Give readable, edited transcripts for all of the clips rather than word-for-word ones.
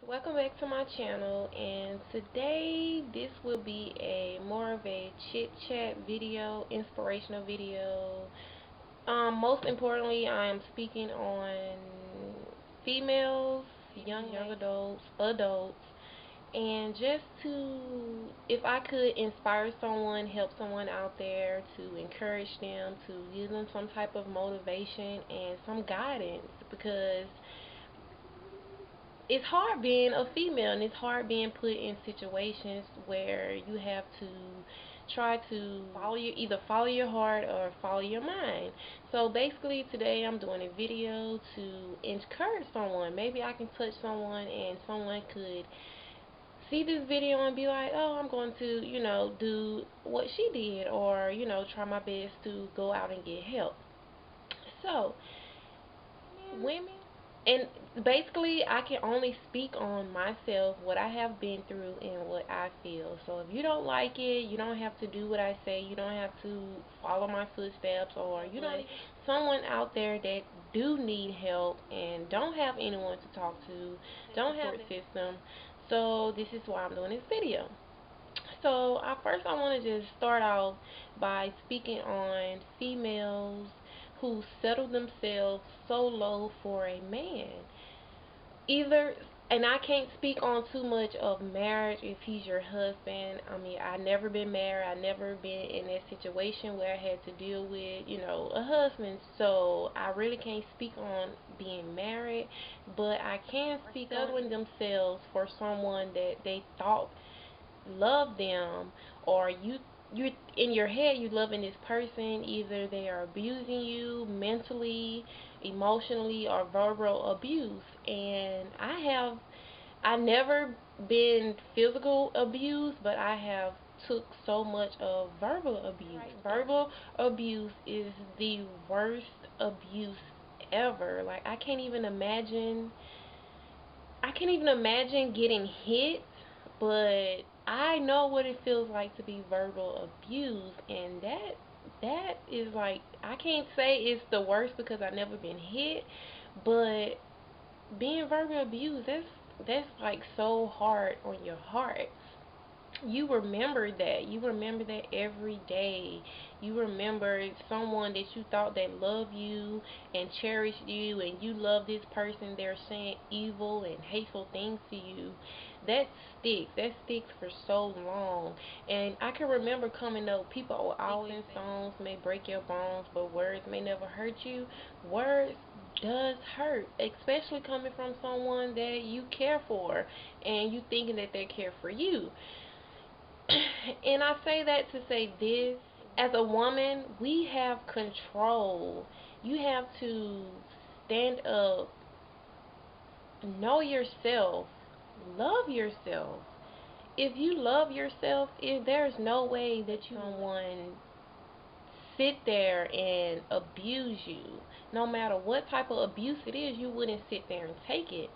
Welcome back to my channel, and today this will be a more of a chit chat video, inspirational video. Most importantly, I am speaking on females, young adults, and just to, if I could inspire someone, help someone out there, to encourage them, to give them some type of motivation and some guidance, because it's hard being a female, and it's hard being put in situations where you have to try to either follow your heart or follow your mind. So basically today I'm doing a video to encourage someone. Maybe I can touch someone and someone could see this video and be like, oh, I'm going to, do what she did, or, try my best to go out and get help. So women, and basically I can only speak on myself, what I have been through and what I feel. So if you don't like it, you don't have to do what I say, you don't have to follow my footsteps, or someone out there that do need help and don't have anyone to talk to, don't have a system. So this is why I'm doing this video. So first I want to just start off by speaking on females who settle themselves so low for a man. Either, and I can't speak on too much of marriage, if he's your husband. I mean, I never been married, I never been in that situation where I had to deal with, a husband. So I really can't speak on being married, but I can speak on settling themselves for someone that they thought love them, or you in your head you loving this person. Either they are abusing you mentally, emotionally, or verbal abuse. And I never been physical abuse, but I have took so much of verbal abuse. Verbal abuse is the worst abuse ever. Like, I can't even imagine getting hit, but I know what it feels like to be verbal abused, and that is like, I can't say it's the worst because I've never been hit, but being verbal abused, that's like so hard on your heart. You remember that every day. You remember someone that you thought that loved you and cherished you, and you love this person, they're saying evil and hateful things to you. That sticks for so long. And I can remember coming up, people will always say songs may break your bones, but words may never hurt you. Words does hurt, especially coming from someone that you care for, and you thinking that they care for you. And I say that to say this: as a woman, we have control. You have to stand up, know yourself, love yourself. If you love yourself, there's no way that someone sit there and abuse you. No matter what type of abuse it is, you wouldn't sit there and take it.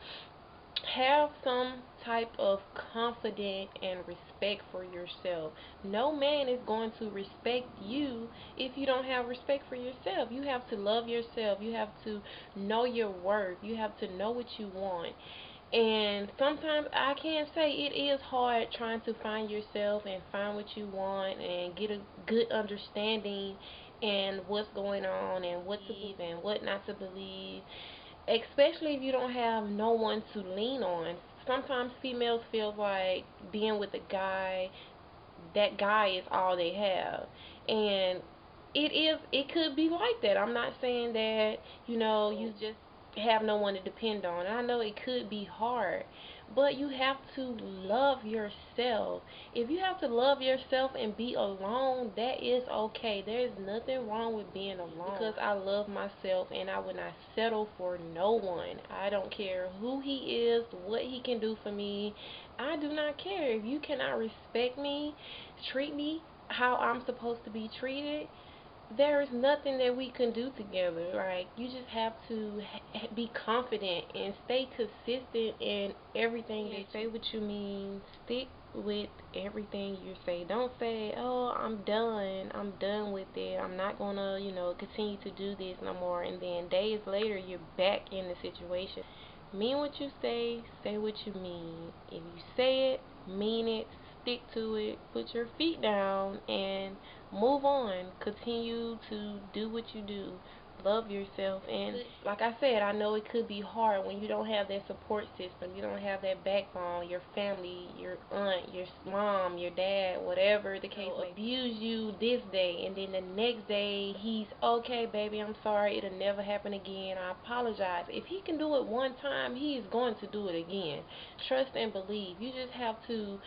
Have some type of confidence and respect for yourself. No man is going to respect you if you don't have respect for yourself. You have to love yourself. You have to know your worth. You have to know what you want. And sometimes I can say it is hard trying to find yourself and find what you want and get a good understanding and what's going on and what to believe and what not to believe, especially if you don't have no one to lean on. Sometimes females feel like being with a guy, that guy is all they have. And it could be like that. I'm not saying that, you just have no one to depend on. I know it could be hard, but you have to love yourself. If you have to love yourself and be alone, that is okay. There is nothing wrong with being alone, because I love myself and I would not settle for no one. I don't care who he is, what he can do for me. I do not care. If you cannot respect me, treat me how I'm supposed to be treated, there is nothing that we can do together. Like, you just have to be confident and stay consistent in everything that you say. What you mean, stick with everything you say. Don't say, oh, I'm done with it, I'm not gonna, continue to do this no more, and then days later you're back in the situation. Mean what you say what you mean. If you say it, mean it, stick to it, put your feet down, and move on. Continue to do what you do. Love yourself. And like I said, I know it could be hard when you don't have that support system. You don't have that backbone, your family, your aunt, your mom, your dad, whatever the case may be, abuse you this day, and then the next day he's okay, baby, I'm sorry, it'll never happen again, I apologize. If he can do it one time, he is going to do it again. Trust and believe. You just have to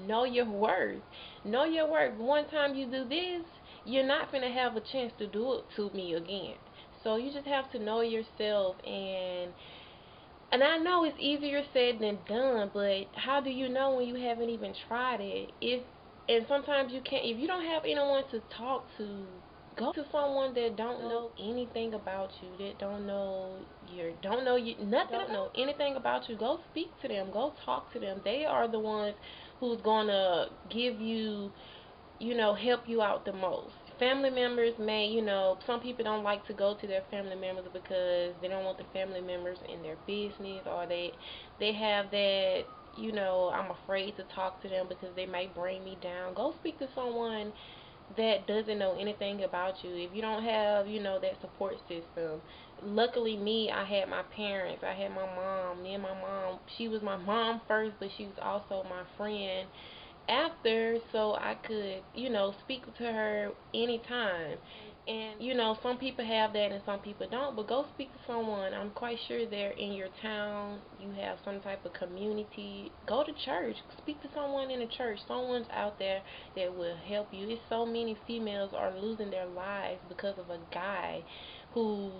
know your worth. Know your worth. One time you do this, you're not going to have a chance to do it to me again. So you just have to know yourself, and I know it's easier said than done, but how do you know when you haven't even tried it? And sometimes you can't, if you don't have anyone to talk to, go to someone that don't know anything about you, that don't know you nothing, don't know anything about you. Go speak to them, go talk to them. They are the ones who's gonna give you, help you out the most. Family members may, some people don't like to go to their family members because they don't want the family members in their business, or they have that, I'm afraid to talk to them because they might bring me down. Go speak to someone that doesn't know anything about you. If you don't have, that support system. Luckily me, I had my parents. I had my mom. Me and my mom, she was my mom first, but she was also my friend after, so I could, speak to her anytime. And, some people have that and some people don't, but go speak to someone. I'm quite sure they're in your town. You have some type of community. Go to church. Speak to someone in the church. Someone's out there that will help you. It's so many females are losing their lives because of a guy who's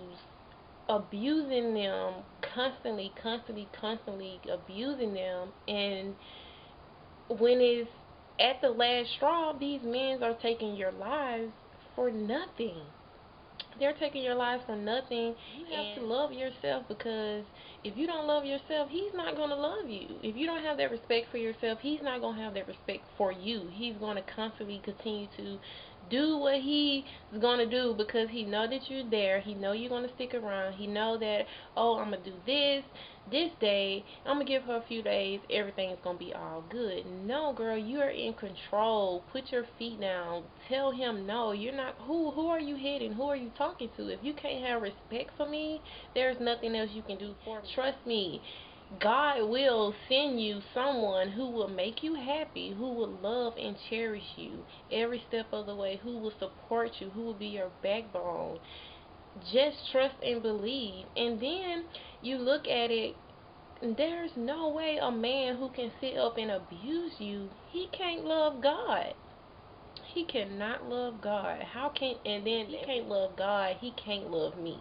abusing them constantly abusing them, and when it's at the last straw, these men are taking your lives for nothing. They're taking your lives for nothing. You have to love yourself, because if you don't love yourself, he's not going to love you. If you don't have that respect for yourself, he's not going to have that respect for you. He's going to constantly continue to do what he's going to do because he know that you're there. He know you're going to stick around. He know that, oh, I'm going to do this day, I'm going to give her a few days, everything's going to be all good. No, girl, you are in control. Put your feet down. Tell him no. You're not, who are you hitting? Who are you talking to? If you can't have respect for me, there's nothing else you can do for me. Trust me. God will send you someone who will make you happy, who will love and cherish you every step of the way, who will support you, who will be your backbone. Just trust and believe. And then you look at it, there's no way a man who can sit up and abuse you, he can't love God. He cannot love God. How can, and then he can't love God, he can't love me.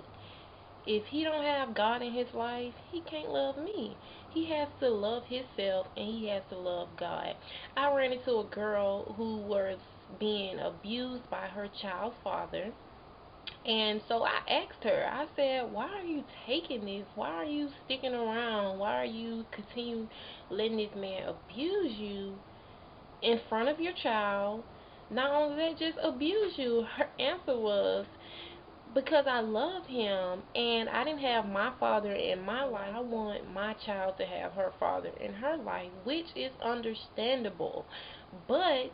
If he don't have God in his life, he can't love me. He has to love himself, and he has to love God. I ran into a girl who was being abused by her child's father. And so I asked her, I said, why are you taking this? Why are you sticking around? Why are you continue letting this man abuse you in front of your child? Not only that, just abuse you. Her answer was, because I love him and I didn't have my father in my life. I want my child to have her father in her life, which is understandable. But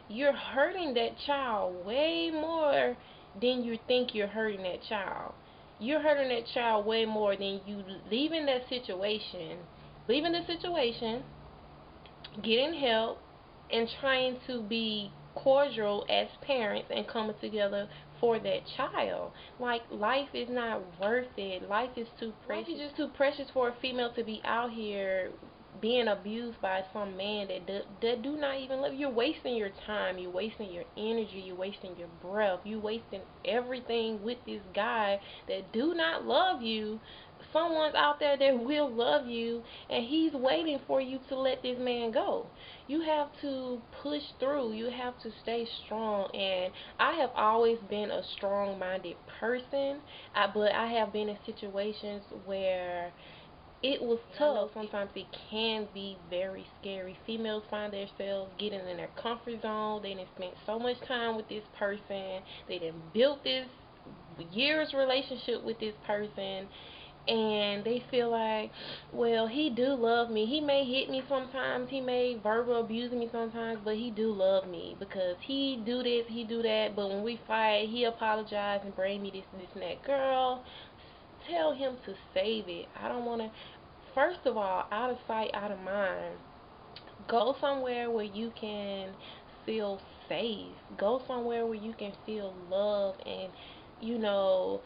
you're hurting that child way more than you think you're hurting that child. You're hurting that child way more than you leaving that situation, leaving the situation, getting help, and trying to be cordial as parents and coming together for that child. Like, life is not worth it. Life is too precious. Life is just too precious for a female to be out here being abused by some man that do not even love you. You're wasting your time, you're wasting your energy, you're wasting your breath, you're wasting everything with this guy that do not love you. Someone's out there that will love you, and he's waiting for you to let this man go. You have to push through. You have to stay strong. And I have always been a strong-minded person, but I have been in situations where it was tough. Sometimes it can be very scary. Females find themselves getting in their comfort zone. They done spent so much time with this person. They done built this years relationship with this person, and they feel like, well, he do love me. He may hit me sometimes, he may verbal abuse me sometimes, but he do love me because he do this, he do that. But when we fight, he apologize and bring me this and that. Girl, tell him to save it. I don't want to. First of all, out of sight, out of mind. Go somewhere where you can feel safe. Go somewhere where you can feel love, and you know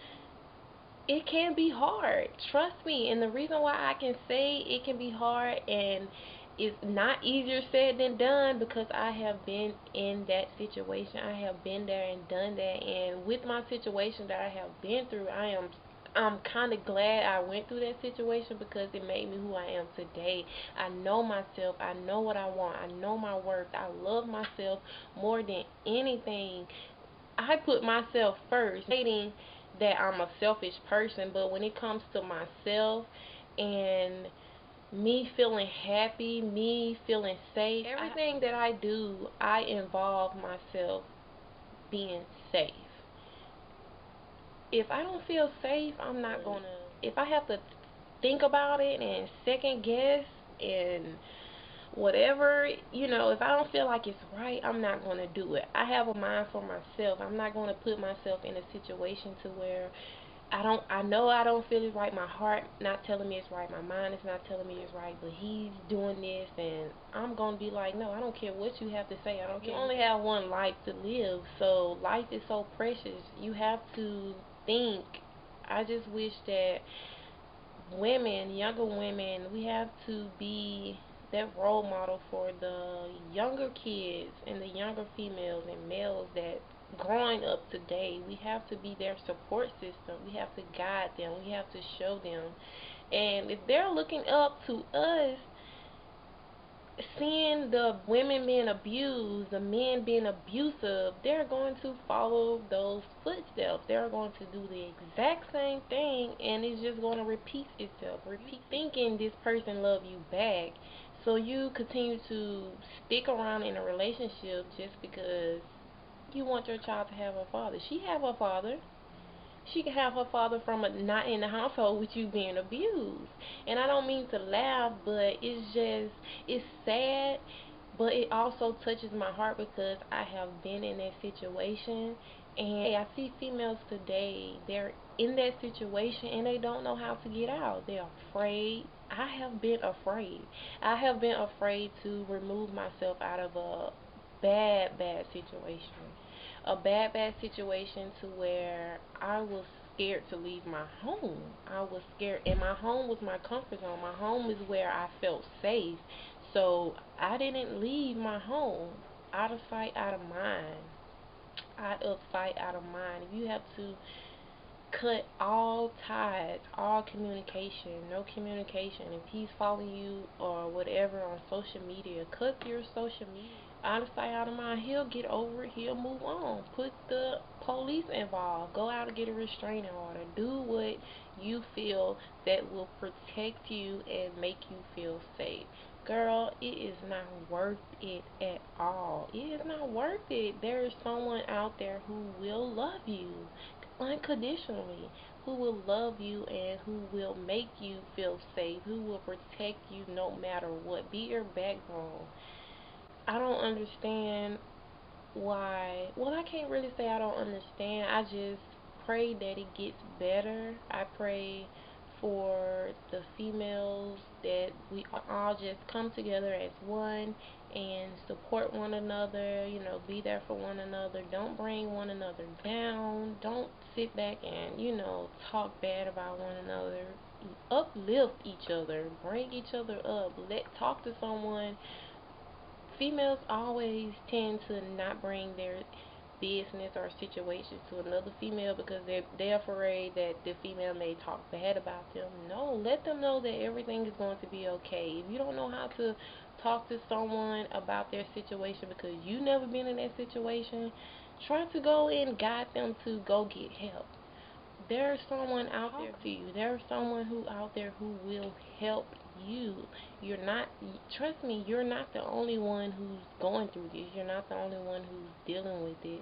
it can be hard. Trust me. And the reason why I can say it can be hard and it's not easier said than done, because I have been in that situation. I have been there and done that. And with my situation that I have been through, I'm kind of glad I went through that situation because it made me who I am today. I know myself. I know what I want. I know my worth. I love myself more than anything. I put myself first, stating that I'm a selfish person, but when it comes to myself and me feeling happy, me feeling safe, everything that I do, I involve myself being safe. If I don't feel safe, I'm not gonna. If I have to think about it and second guess and whatever, if I don't feel like it's right, I'm not going to do it. I have a mind for myself. I'm not going to put myself in a situation to where I know I don't feel it right. My heart not telling me it's right. My mind is not telling me it's right, but he's doing this, and I'm going to be like, no, I don't care what you have to say. I don't care. You only have one life to live, so life is so precious. You have to think. I just wish that women, younger women, we have to be that role model for the younger kids and the younger females and males that growing up today. We have to be their support system. We have to guide them. We have to show them. And if they're looking up to us, seeing the women being abused, the men being abusive, they're going to follow those footsteps. They're going to do the exact same thing, and it's just going to repeat itself. Repeat thinking this person love you back, so you continue to stick around in a relationship just because you want your child to have a father. She have a father. She can have her father from not in the household with you being abused. And I don't mean to laugh, but it's sad, but it also touches my heart because I have been in that situation. And I see females today, they're in that situation and they don't know how to get out. They're afraid. I have been afraid. I have been afraid to remove myself out of a bad situation. A bad situation to where I was scared to leave my home. I was scared, and my home was my comfort zone. My home is where I felt safe. So I didn't leave my home. Out of sight, out of mind. Out of sight, out of mind. If you have to cut all ties, all communication, no communication. If he's following you or whatever on social media, cut your social media. Out of sight, out of mind. He'll get over it. He'll move on. Put the police involved. Go out and get a restraining order. Do what you feel that will protect you and make you feel safe. Girl, it is not worth it at all. It is not worth it. There is someone out there who will love you unconditionally, who will love you and who will make you feel safe, who will protect you no matter what. Be your backbone. I don't understand why. Well, I can't really say I don't understand. I just pray that it gets better. I pray for the females that we all just come together as one and support one another, be there for one another. Don't bring one another down. Don't sit back and, talk bad about one another. Uplift each other. Bring each other up. Talk to someone. Females always tend to not bring their business or situations to another female because they're afraid that the female may talk bad about them. No, let them know that everything is going to be okay. If you don't know how to talk to someone about their situation because you never been in that situation, try to go and guide them to go get help. There's someone out there to you. There's someone who out there who will help you. You're not, trust me, you're not the only one who's going through this. You're not the only one who's dealing with it.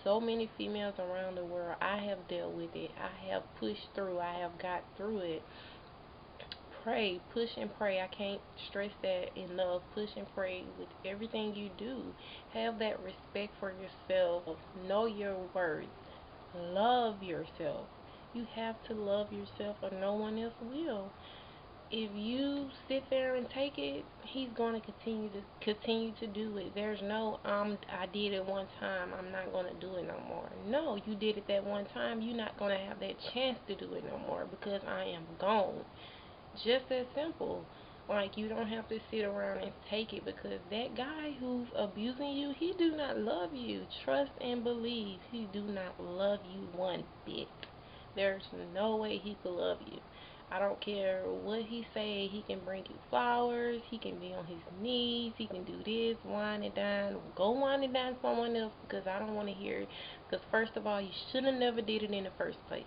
So many females around the world, I have dealt with it. I have pushed through. I have got through it. Pray, push and pray. I can't stress that enough. Push and pray with everything you do. Have that respect for yourself. Know your worth. Love yourself. You have to love yourself or no one else will. If you sit there and take it, he's going to continue to do it. There's no I did it one time, I'm not going to do it no more. No, you did it that one time, you're not going to have that chance to do it no more because I am gone. Just as simple. Like, you don't have to sit around and take it because that guy who's abusing you, he do not love you. Trust and believe, he do not love you one bit. There's no way he could love you. I don't care what he say. He can bring you flowers. He can be on his knees. He can do this, wine and dine. Go wine and dine someone else because I don't want to hear it. Because first of all, you should have never did it in the first place.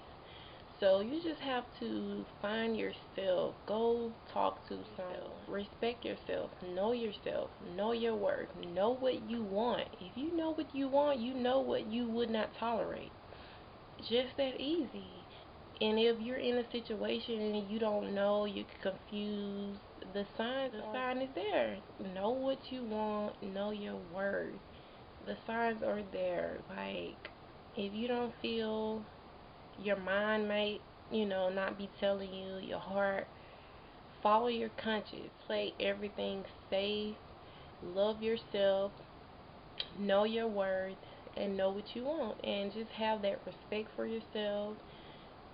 So you just have to find yourself. Go talk to someone. Respect yourself. Know yourself. Know your worth. Know what you want. If you know what you want, you know what you would not tolerate. Just that easy. And if you're in a situation and you don't know, you're confused, the sign is there. Know what you want. Know your worth. The signs are there. Like, if you don't feel, your mind might, not be telling you, your heart, follow your conscience. Play everything safe. Love yourself. Know your worth. And know what you want. And just have that respect for yourself.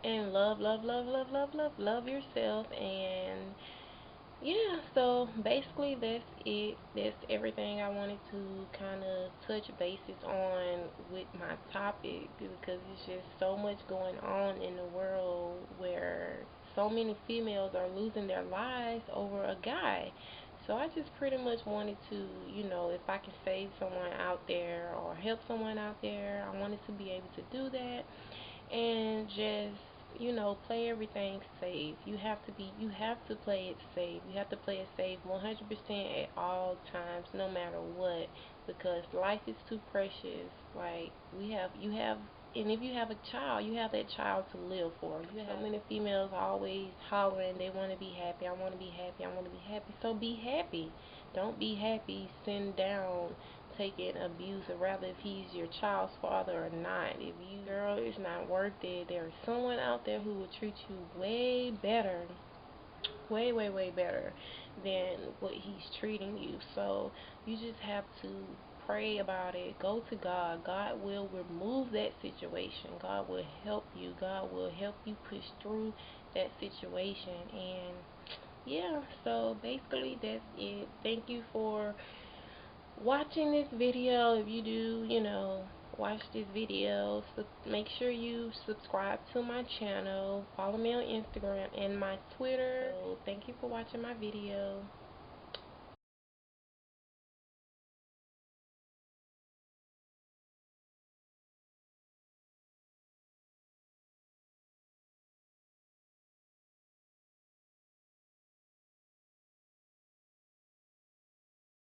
And love yourself. And yeah, so basically that's it. That's everything I wanted to kind of touch bases on with my topic because it's just so much going on in the world where so many females are losing their lives over a guy. So I just pretty much wanted to, if I can save someone out there or help someone out there, I wanted to be able to do that and just play everything safe. You have to play it safe. You have to play it safe 100% at all times, no matter what, because life is too precious. Like, you have, and if you have a child, you have that child to live for. You have so many females always hollering, they want to be happy. I want to be happy. I want to be happy. So be happy. Don't be happy sitting down taking abuse, or rather if he's your child's father or not. If you, girl, it's not worth it. There's someone out there who will treat you way better, way better than what he's treating you. So you just have to pray about it. Go to God. God will remove that situation. God will help you. God will help you push through that situation. And yeah, so basically that's it. Thank you for watching this video. If you do, watch this video, so make sure you subscribe to my channel, follow me on Instagram and my Twitter. So thank you for watching my video.